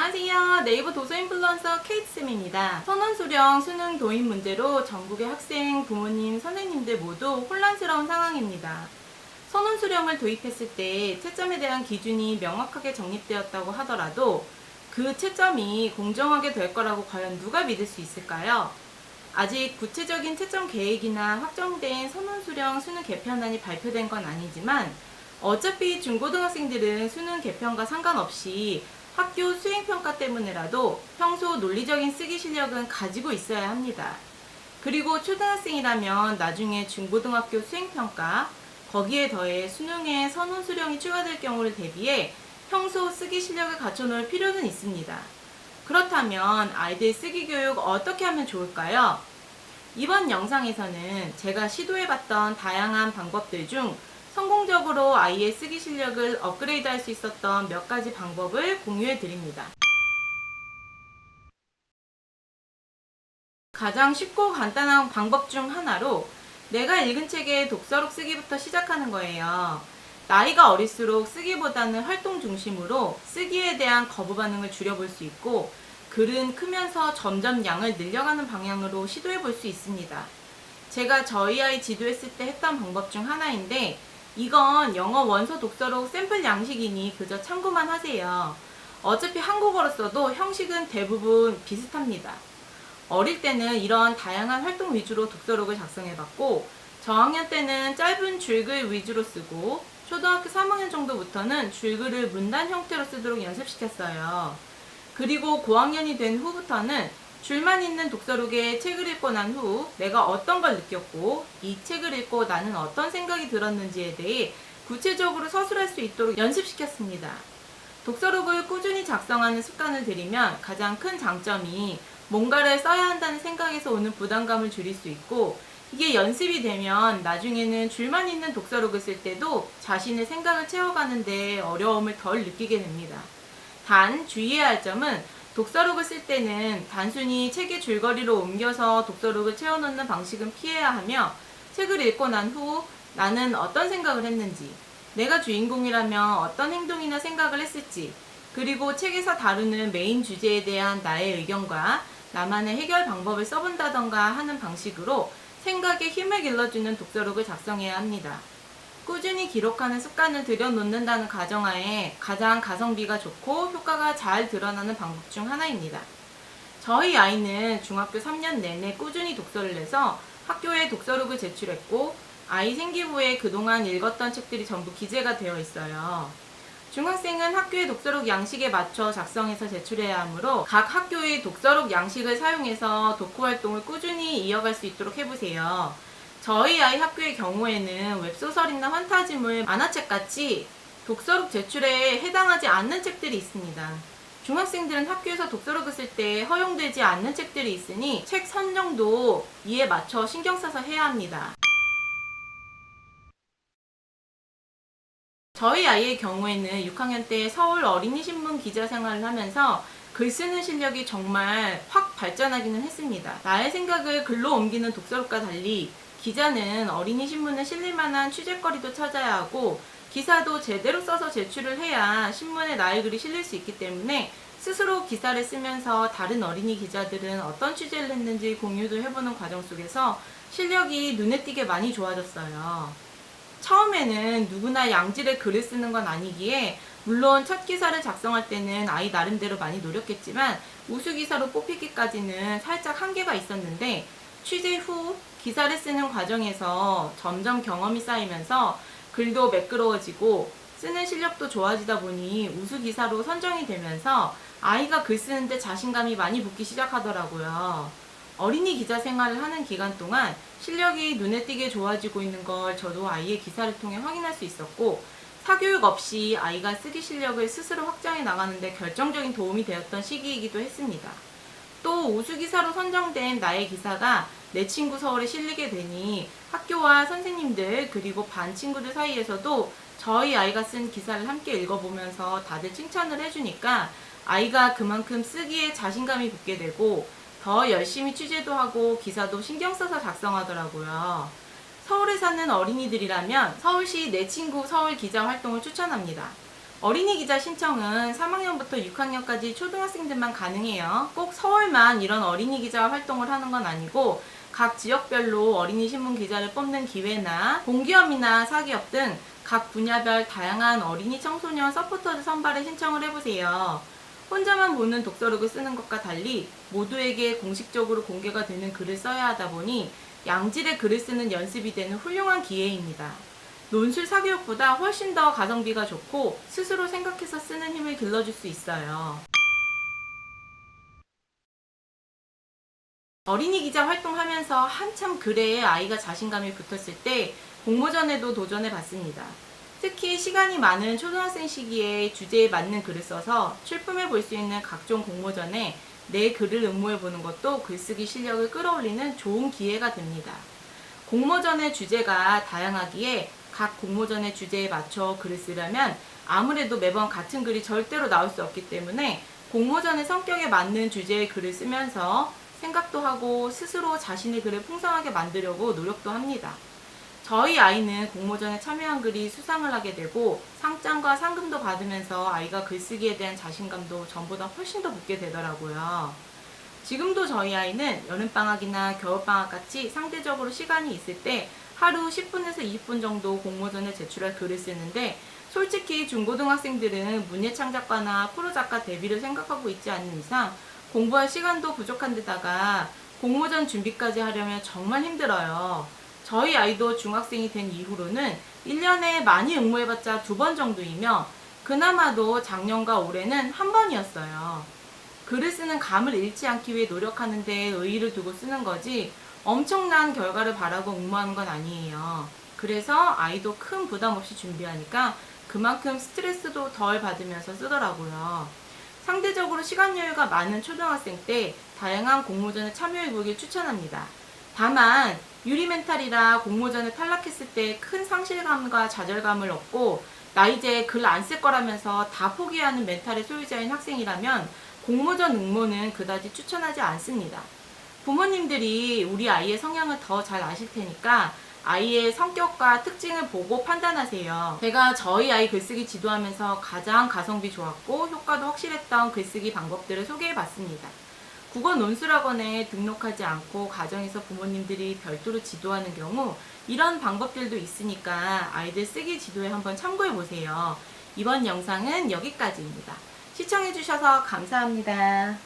안녕하세요. 네이버 도서 인플루언서 케이트쌤입니다. 선원수령 수능 도입 문제로 전국의 학생, 부모님, 선생님들 모두 혼란스러운 상황입니다. 선원수령을 도입했을 때 채점에 대한 기준이 명확하게 정립되었다고 하더라도 그 채점이 공정하게 될 거라고 과연 누가 믿을 수 있을까요? 아직 구체적인 채점 계획이나 확정된 선원수령 수능 개편안이 발표된 건 아니지만 어차피 중고등학생들은 수능 개편과 상관없이 학교 수행평가 때문에라도 평소 논리적인 쓰기 실력은 가지고 있어야 합니다. 그리고 초등학생이라면 나중에 중고등학교 수행평가, 거기에 더해 수능에 선원수령이 추가될 경우를 대비해 평소 쓰기 실력을 갖춰놓을 필요는 있습니다. 그렇다면 아이들 쓰기 교육 어떻게 하면 좋을까요? 이번 영상에서는 제가 시도해봤던 다양한 방법들 중 성공적으로 아이의 쓰기 실력을 업그레이드 할 수 있었던 몇 가지 방법을 공유해 드립니다. 가장 쉽고 간단한 방법 중 하나로 내가 읽은 책의 독서록 쓰기부터 시작하는 거예요. 나이가 어릴수록 쓰기보다는 활동 중심으로 쓰기에 대한 거부 반응을 줄여볼 수 있고 글은 크면서 점점 양을 늘려가는 방향으로 시도해 볼 수 있습니다. 제가 저희 아이 지도했을 때 했던 방법 중 하나인데 이건 영어 원서 독서록 샘플 양식이니 그저 참고만 하세요. 어차피 한국어로 써도 형식은 대부분 비슷합니다. 어릴 때는 이런 다양한 활동 위주로 독서록을 작성해봤고 저학년 때는 짧은 줄글 위주로 쓰고 초등학교 3학년 정도부터는 줄글을 문단 형태로 쓰도록 연습시켰어요. 그리고 고학년이 된 후부터는 줄만 있는 독서록에 책을 읽고 난 후 내가 어떤 걸 느꼈고 이 책을 읽고 나는 어떤 생각이 들었는지에 대해 구체적으로 서술할 수 있도록 연습시켰습니다. 독서록을 꾸준히 작성하는 습관을 들이면 가장 큰 장점이 뭔가를 써야 한다는 생각에서 오는 부담감을 줄일 수 있고 이게 연습이 되면 나중에는 줄만 있는 독서록을 쓸 때도 자신의 생각을 채워가는데 어려움을 덜 느끼게 됩니다. 단 주의해야 할 점은 독서록을 쓸 때는 단순히 책의 줄거리로 옮겨서 독서록을 채워넣는 방식은 피해야 하며 책을 읽고 난 후 나는 어떤 생각을 했는지, 내가 주인공이라면 어떤 행동이나 생각을 했을지, 그리고 책에서 다루는 메인 주제에 대한 나의 의견과 나만의 해결 방법을 써본다던가 하는 방식으로 생각에 힘을 길러주는 독서록을 작성해야 합니다. 꾸준히 기록하는 습관을 들여놓는다는 가정하에 가장 가성비가 좋고 효과가 잘 드러나는 방법 중 하나입니다. 저희 아이는 중학교 3년 내내 꾸준히 독서를 해서 학교에 독서록을 제출했고 아이 생기 후에 그동안 읽었던 책들이 전부 기재가 되어 있어요. 중학생은 학교의 독서록 양식에 맞춰 작성해서 제출해야 하므로 각 학교의 독서록 양식을 사용해서 독후 활동을 꾸준히 이어갈 수 있도록 해보세요. 저희 아이 학교의 경우에는 웹소설이나 환타지물, 만화책같이 독서록 제출에 해당하지 않는 책들이 있습니다. 중학생들은 학교에서 독서록을 쓸 때 허용되지 않는 책들이 있으니 책 선정도 이에 맞춰 신경 써서 해야 합니다. 저희 아이의 경우에는 6학년 때 서울 어린이신문 기자 생활을 하면서 글 쓰는 실력이 정말 확 발전하기는 했습니다. 나의 생각을 글로 옮기는 독서록과 달리 기자는 어린이신문에 실릴 만한 취재거리도 찾아야 하고 기사도 제대로 써서 제출을 해야 신문에 나의 글이 실릴 수 있기 때문에 스스로 기사를 쓰면서 다른 어린이 기자들은 어떤 취재를 했는지 공유도 해보는 과정 속에서 실력이 눈에 띄게 많이 좋아졌어요. 처음에는 누구나 양질의 글을 쓰는 건 아니기에 물론 첫 기사를 작성할 때는 아이 나름대로 많이 노력했지만 우수기사로 뽑히기까지는 살짝 한계가 있었는데 취재 후 기사를 쓰는 과정에서 점점 경험이 쌓이면서 글도 매끄러워지고 쓰는 실력도 좋아지다 보니 우수기사로 선정이 되면서 아이가 글 쓰는데 자신감이 많이 붙기 시작하더라고요. 어린이 기자 생활을 하는 기간 동안 실력이 눈에 띄게 좋아지고 있는 걸 저도 아이의 기사를 통해 확인할 수 있었고 사교육 없이 아이가 쓰기 실력을 스스로 확장해 나가는데 결정적인 도움이 되었던 시기이기도 했습니다. 또 우수기사로 선정된 나의 기사가 내 친구 서울에 실리게 되니 학교와 선생님들 그리고 반 친구들 사이에서도 저희 아이가 쓴 기사를 함께 읽어보면서 다들 칭찬을 해주니까 아이가 그만큼 쓰기에 자신감이 붙게 되고 더 열심히 취재도 하고 기사도 신경 써서 작성하더라고요. 서울에 사는 어린이들이라면 서울시 내 친구 서울 기자 활동을 추천합니다. 어린이 기자 신청은 3학년부터 6학년까지 초등학생들만 가능해요. 꼭 서울만 이런 어린이 기자 활동을 하는 건 아니고 각 지역별로 어린이 신문 기자를 뽑는 기회나 공기업이나 사기업 등 각 분야별 다양한 어린이 청소년 서포터즈 선발에 신청을 해보세요. 혼자만 보는 독서록을 쓰는 것과 달리 모두에게 공식적으로 공개가 되는 글을 써야 하다 보니 양질의 글을 쓰는 연습이 되는 훌륭한 기회입니다. 논술 사교육보다 훨씬 더 가성비가 좋고 스스로 생각해서 쓰는 힘을 길러줄 수 있어요. 어린이 기자 활동하면서 한참 글에 아이가 자신감이 붙었을 때 공모전에도 도전해 봤습니다. 특히 시간이 많은 초등학생 시기에 주제에 맞는 글을 써서 출품해 볼 수 있는 각종 공모전에 내 글을 응모해 보는 것도 글쓰기 실력을 끌어올리는 좋은 기회가 됩니다. 공모전의 주제가 다양하기에 각 공모전의 주제에 맞춰 글을 쓰려면 아무래도 매번 같은 글이 절대로 나올 수 없기 때문에 공모전의 성격에 맞는 주제의 글을 쓰면서 생각도 하고 스스로 자신의 글을 풍성하게 만들려고 노력도 합니다. 저희 아이는 공모전에 참여한 글이 수상을 하게 되고 상장과 상금도 받으면서 아이가 글쓰기에 대한 자신감도 전보다 훨씬 더 붙게 되더라고요. 지금도 저희 아이는 여름방학이나 겨울방학 같이 상대적으로 시간이 있을 때 하루 10분에서 20분 정도 공모전에 제출할 글을 쓰는데 솔직히 중고등학생들은 문예창작가나 프로작가 데뷔를 생각하고 있지 않는 이상 공부할 시간도 부족한 데다가 공모전 준비까지 하려면 정말 힘들어요. 저희 아이도 중학생이 된 이후로는 1년에 많이 응모해봤자 2번 정도이며 그나마도 작년과 올해는 1번이었어요. 글을 쓰는 감을 잃지 않기 위해 노력하는 데 의의를 두고 쓰는 거지 엄청난 결과를 바라고 응모하는 건 아니에요. 그래서 아이도 큰 부담 없이 준비하니까 그만큼 스트레스도 덜 받으면서 쓰더라고요. 상대적으로 시간 여유가 많은 초등학생 때 다양한 공모전에 참여해보길 추천합니다. 다만 유리 멘탈이라 공모전에 탈락했을 때 큰 상실감과 좌절감을 얻고 나 이제 글 안 쓸 거라면서 다 포기하는 멘탈의 소유자인 학생이라면 공모전 응모는 그다지 추천하지 않습니다. 부모님들이 우리 아이의 성향을 더 잘 아실 테니까 아이의 성격과 특징을 보고 판단하세요. 제가 저희 아이 글쓰기 지도하면서 가장 가성비 좋았고 효과도 확실했던 글쓰기 방법들을 소개해봤습니다. 국어 논술학원에 등록하지 않고 가정에서 부모님들이 별도로 지도하는 경우 이런 방법들도 있으니까 아이들 쓰기 지도에 한번 참고해보세요. 이번 영상은 여기까지입니다. 시청해주셔서 감사합니다.